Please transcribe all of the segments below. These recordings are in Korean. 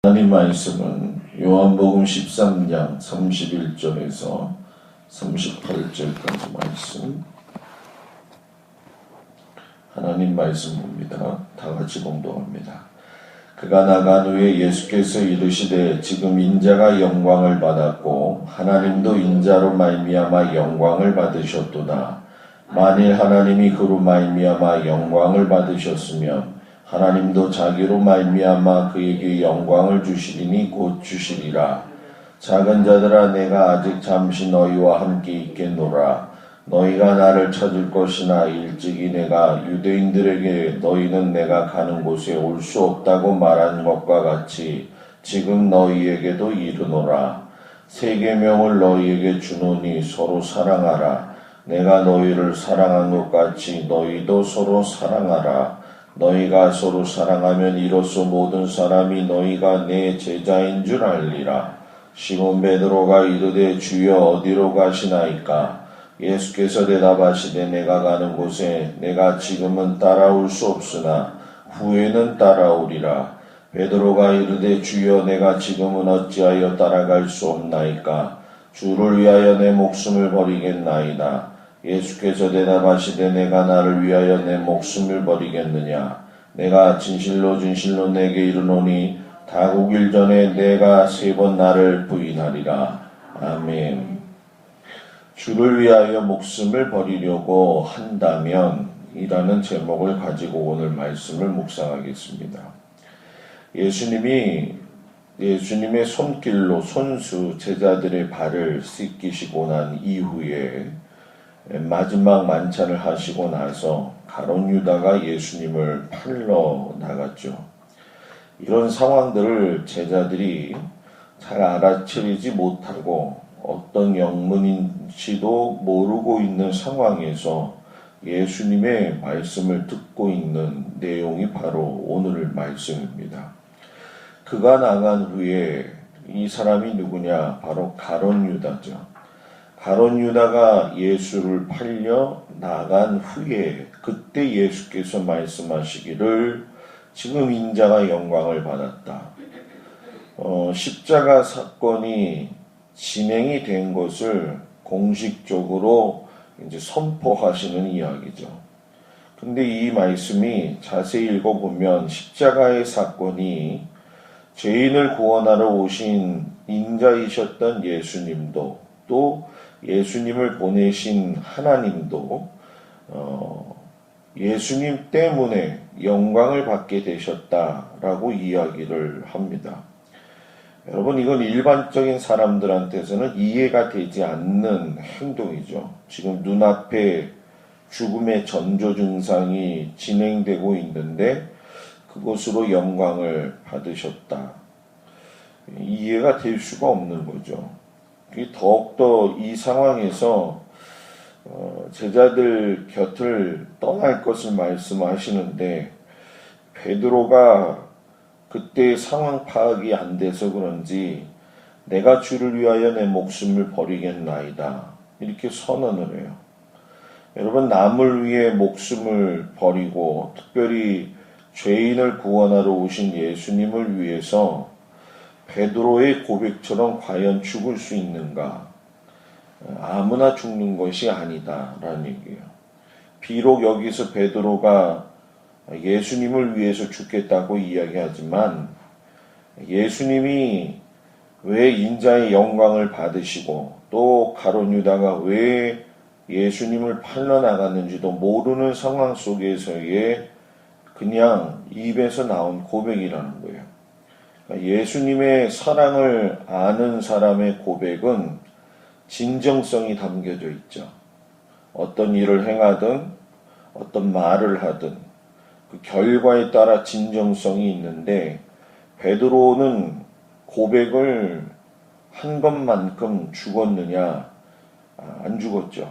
하나님 말씀은 요한복음 13장 31절에서 38절까지 말씀, 하나님 말씀 봅니다. 다 같이 봉독합니다. 그가 나간 후에 예수께서 이르시되 지금 인자가 영광을 받았고 하나님도 인자로 말미암아 영광을 받으셨도다. 만일 하나님이 그로 말미암아 영광을 받으셨으면 하나님도 자기로 말미암아 그에게 영광을 주시리니 곧 주시리라. 작은 자들아, 내가 아직 잠시 너희와 함께 있겠노라. 너희가 나를 찾을 것이나 일찍이 내가 유대인들에게 너희는 내가 가는 곳에 올 수 없다고 말한 것과 같이 지금 너희에게도 이르노라. 새 계명을 너희에게 주노니 서로 사랑하라. 내가 너희를 사랑한 것 같이 너희도 서로 사랑하라. 너희가 서로 사랑하면 이로써 모든 사람이 너희가 내 제자인 줄 알리라. 시몬 베드로가 이르되 주여 어디로 가시나이까? 예수께서 대답하시되 내가 가는 곳에 내가 지금은 따라올 수 없으나 후에는 따라오리라. 베드로가 이르되 주여 내가 지금은 어찌하여 따라갈 수 없나이까? 주를 위하여 내 목숨을 버리겠나이다. 예수께서 대답하시되 내가 나를 위하여 내 목숨을 버리겠느냐? 내가 진실로 진실로 내게 이르노니 다구길 전에 내가 3번 나를 부인하리라. 아멘. 주를 위하여 목숨을 버리려고 한다면 이라는 제목을 가지고 오늘 말씀을 묵상하겠습니다. 예수님의 손길로 손수 제자들의 발을 씻기시고 난 이후에 마지막 만찬을 하시고 나서 가룟 유다가 예수님을 팔러 나갔죠. 이런 상황들을 제자들이 잘 알아채리지 못하고 어떤 영문인지도 모르고 있는 상황에서 예수님의 말씀을 듣고 있는 내용이 바로 오늘 말씀입니다. 그가 나간 후에 이 사람이 누구냐? 바로 가룟 유다죠. 가룟 유다가 예수를 팔려 나간 후에 그때 예수께서 말씀하시기를 지금 인자가 영광을 받았다. 십자가 사건이 진행이 된 것을 공식적으로 이제 선포하시는 이야기죠. 근데 이 말씀이 자세히 읽어보면 십자가의 사건이 죄인을 구원하러 오신 인자이셨던 예수님도 또 예수님을 보내신 하나님도 예수님 때문에 영광을 받게 되셨다라고 이야기를 합니다. 여러분, 이건 일반적인 사람들한테서는 이해가 되지 않는 행동이죠. 지금 눈앞에 죽음의 전조 증상이 진행되고 있는데 그것으로 영광을 받으셨다. 이해가 될 수가 없는 거죠. 더욱더 이 상황에서 제자들 곁을 떠날 것을 말씀하시는데 베드로가 그때 상황 파악이 안 돼서 그런지 내가 주를 위하여 내 목숨을 버리겠나이다 이렇게 선언을 해요. 여러분, 남을 위해 목숨을 버리고 특별히 죄인을 구원하러 오신 예수님을 위해서 베드로의 고백처럼 과연 죽을 수 있는가? 아무나 죽는 것이 아니다라는 얘기예요. 비록 여기서 베드로가 예수님을 위해서 죽겠다고 이야기하지만 예수님이 왜 인자의 영광을 받으시고 또 가룟 유다가 왜 예수님을 팔러 나갔는지도 모르는 상황 속에서의 그냥 입에서 나온 고백이라는 거예요. 예수님의 사랑을 아는 사람의 고백은 진정성이 담겨져 있죠. 어떤 일을 행하든 어떤 말을 하든 그 결과에 따라 진정성이 있는데 베드로는 고백을 한 것만큼 죽었느냐? 안 죽었죠.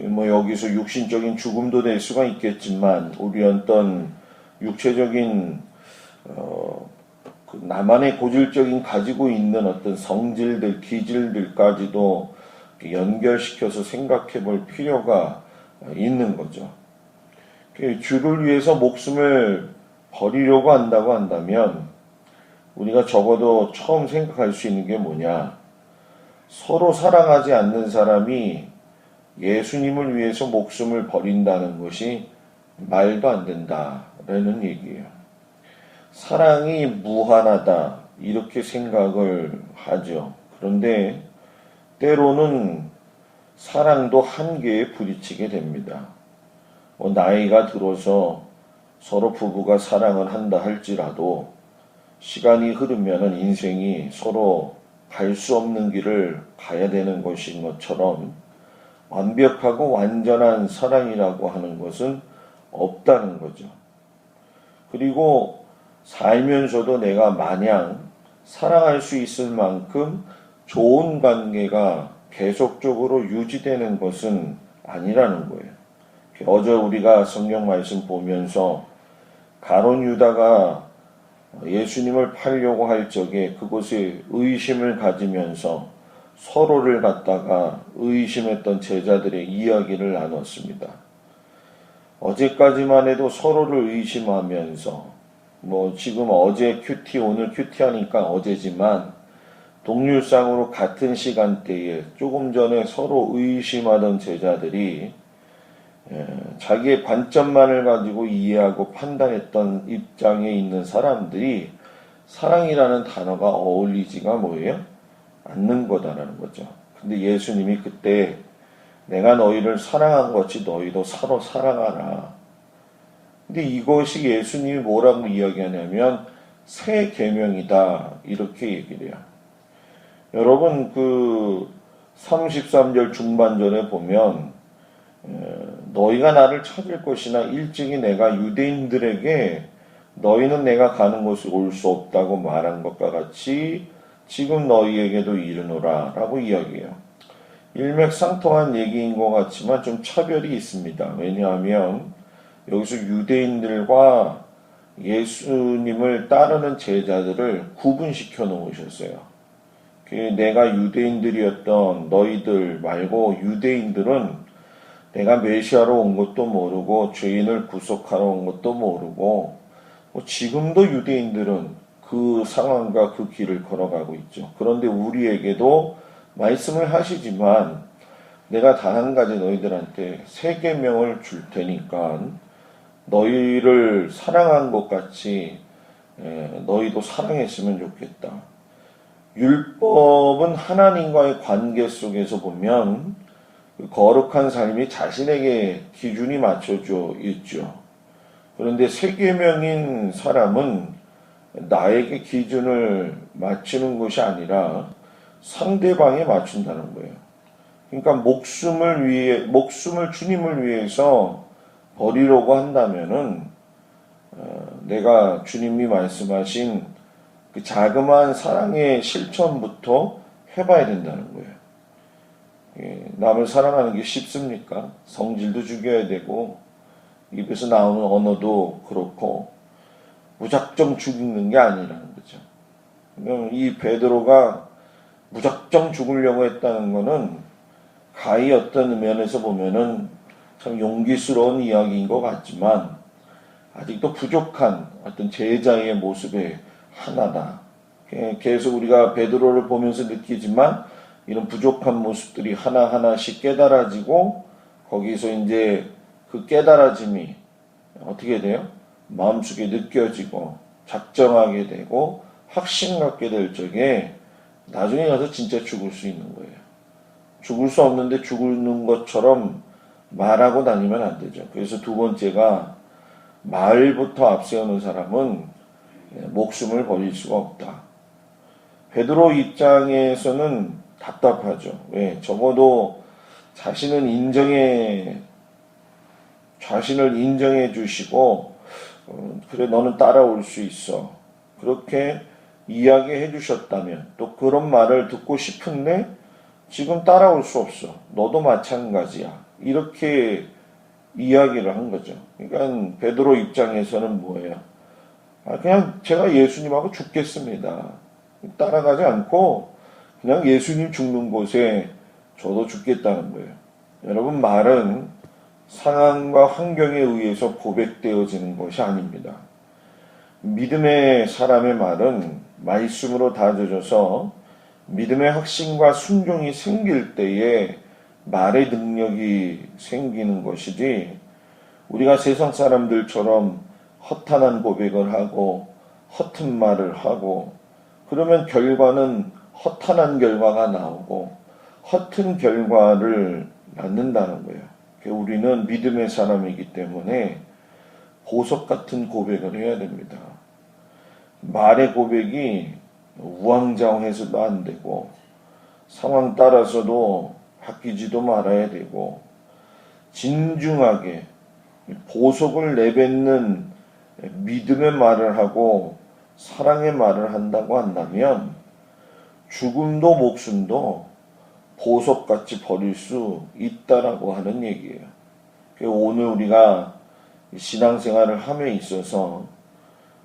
여기서 육신적인 죽음도 될 수가 있겠지만 우리 어떤 육체적인 나만의 고질적인 가지고 있는 어떤 성질들, 기질들까지도 연결시켜서 생각해 볼 필요가 있는 거죠. 주를 위해서 목숨을 버리려고 한다고 한다면 우리가 적어도 처음 생각할 수 있는 게 뭐냐? 서로 사랑하지 않는 사람이 예수님을 위해서 목숨을 버린다는 것이 말도 안 된다라는 얘기예요. 사랑이 무한하다 이렇게 생각을 하죠. 그런데 때로는 사랑도 한계에 부딪히게 됩니다. 나이가 들어서 서로 부부가 사랑을 한다 할지라도 시간이 흐르면 인생이 서로 갈 수 없는 길을 가야 되는 것인 것처럼 완벽하고 완전한 사랑이라고 하는 것은 없다는 거죠. 그리고 살면서도 내가 마냥 사랑할 수 있을 만큼 좋은 관계가 계속적으로 유지되는 것은 아니라는 거예요. 어제 우리가 성경 말씀 보면서 가룟 유다가 예수님을 팔려고 할 적에 그곳에 의심을 가지면서 서로를 갖다가 의심했던 제자들의 이야기를 나눴습니다. 어제까지만 해도 서로를 의심하면서 지금 어제 큐티 오늘 큐티 하니까 어제지만 동률상으로 같은 시간대에 조금 전에 서로 의심하던 제자들이 자기의 관점만을 가지고 이해하고 판단했던 입장에 있는 사람들이 사랑이라는 단어가 어울리지가 뭐예요? 않는 거다라는 거죠. 근데 예수님이 그때 내가 너희를 사랑한 것 같이 너희도 서로 사랑하라. 근데 이것이 예수님이 뭐라고 이야기하냐면 새 계명이다 이렇게 얘기를 해요. 여러분 33절 중반절에 보면 너희가 나를 찾을 것이나 일찍이 내가 유대인들에게 너희는 내가 가는 곳에 올 수 없다고 말한 것과 같이 지금 너희에게도 이르노라 라고 이야기해요. 일맥상통한 얘기인 것 같지만 좀 차별이 있습니다. 왜냐하면 여기서 유대인들과 예수님을 따르는 제자들을 구분시켜 놓으셨어요. 내가 유대인들이었던 너희들 말고 유대인들은 내가 메시아로 온 것도 모르고 죄인을 구속하러 온 것도 모르고 지금도 유대인들은 그 상황과 그 길을 걸어가고 있죠. 그런데 우리에게도 말씀을 하시지만 내가 단 한 가지 너희들한테 새 계명을 줄 테니까 너희를 사랑한 것 같이 너희도 사랑했으면 좋겠다. 율법은 하나님과의 관계 속에서 보면 거룩한 삶이 자신에게 기준이 맞춰져 있죠. 그런데 새 계명인 사람은 나에게 기준을 맞추는 것이 아니라 상대방에 맞춘다는 거예요. 그러니까 목숨을 주님을 위해서 버리려고 한다면은 내가 주님이 말씀하신 그 자그마한 사랑의 실천부터 해봐야 된다는 거예요. 남을 사랑하는 게 쉽습니까? 성질도 죽여야 되고 입에서 나오는 언어도 그렇고 무작정 죽이는 게 아니라는 거죠. 이 베드로가 무작정 죽으려고 했다는 것은 가히 어떤 면에서 보면은 참 용기스러운 이야기인 것 같지만 아직도 부족한 어떤 제자의 모습의 하나다. 계속 우리가 베드로를 보면서 느끼지만 이런 부족한 모습들이 하나하나씩 깨달아지고 거기서 이제 그 깨달아짐이 어떻게 돼요? 마음속에 느껴지고 작정하게 되고 확신 갖게 될 적에 나중에 가서 진짜 죽을 수 있는 거예요. 죽을 수 없는데 죽는 것처럼 말하고 다니면 안 되죠. 그래서 두 번째가 말부터 앞세우는 사람은 목숨을 버릴 수가 없다. 베드로 입장에서는 답답하죠. 왜? 적어도 자신을 인정해 주시고 그래 너는 따라올 수 있어. 그렇게 이야기해 주셨다면 또 그런 말을 듣고 싶은데 지금 따라올 수 없어. 너도 마찬가지야. 이렇게 이야기를 한 거죠. 그러니까 베드로 입장에서는 뭐예요? 그냥 제가 예수님하고 죽겠습니다. 따라가지 않고 그냥 예수님 죽는 곳에 저도 죽겠다는 거예요. 여러분 말은 상황과 환경에 의해서 고백되어지는 것이 아닙니다. 믿음의 사람의 말은 말씀으로 다져져서 믿음의 확신과 순종이 생길 때에 말의 능력이 생기는 것이지, 우리가 세상 사람들처럼 허탄한 고백을 하고 허튼 말을 하고 그러면 결과는 허탄한 결과가 나오고 허튼 결과를 낳는다는 거예요. 우리는 믿음의 사람이기 때문에 보석 같은 고백을 해야 됩니다. 말의 고백이 우왕좌왕해서도 안 되고 상황 따라서도 바뀌지도 말아야 되고, 진중하게 보석을 내뱉는 믿음의 말을 하고 사랑의 말을 한다고 한다면 죽음도 목숨도 보석같이 버릴 수 있다라고 하는 얘기예요. 오늘 우리가 신앙생활을 함에 있어서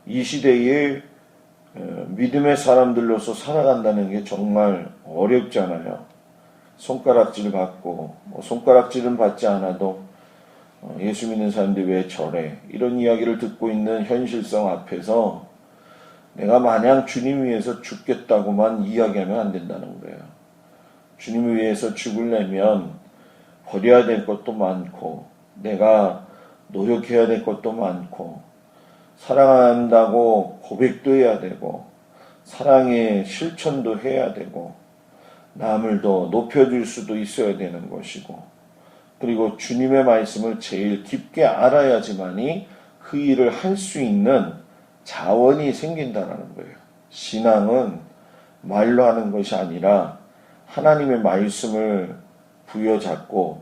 이 시대에 믿음의 사람들로서 살아간다는 게 정말 어렵잖아요. 손가락질 받고, 손가락질은 받지 않아도 예수 믿는 사람들이 왜 저래? 이런 이야기를 듣고 있는 현실성 앞에서 내가 마냥 주님 위해서 죽겠다고만 이야기하면 안 된다는 거예요. 주님을 위해서 죽으려면 버려야 될 것도 많고, 내가 노력해야 될 것도 많고, 사랑한다고 고백도 해야 되고, 사랑의 실천도 해야 되고, 남을 더 높여줄 수도 있어야 되는 것이고, 그리고 주님의 말씀을 제일 깊게 알아야지만이 그 일을 할 수 있는 자원이 생긴다는 거예요. 신앙은 말로 하는 것이 아니라 하나님의 말씀을 부여잡고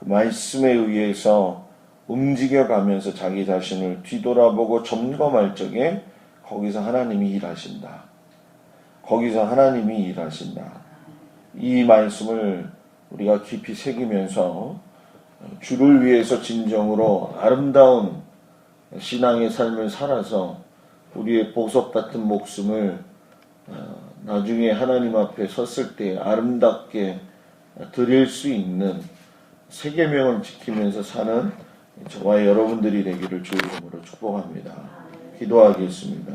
그 말씀에 의해서 움직여가면서 자기 자신을 뒤돌아보고 점검할 적에 거기서 하나님이 일하신다. 거기서 하나님이 일하신다. 이 말씀을 우리가 깊이 새기면서 주를 위해서 진정으로 아름다운 신앙의 삶을 살아서 우리의 보석 같은 목숨을 나중에 하나님 앞에 섰을 때 아름답게 드릴 수 있는 세 계명을 지키면서 사는 저와 여러분들이 되기를 주의 이름으로 축복합니다. 기도하겠습니다.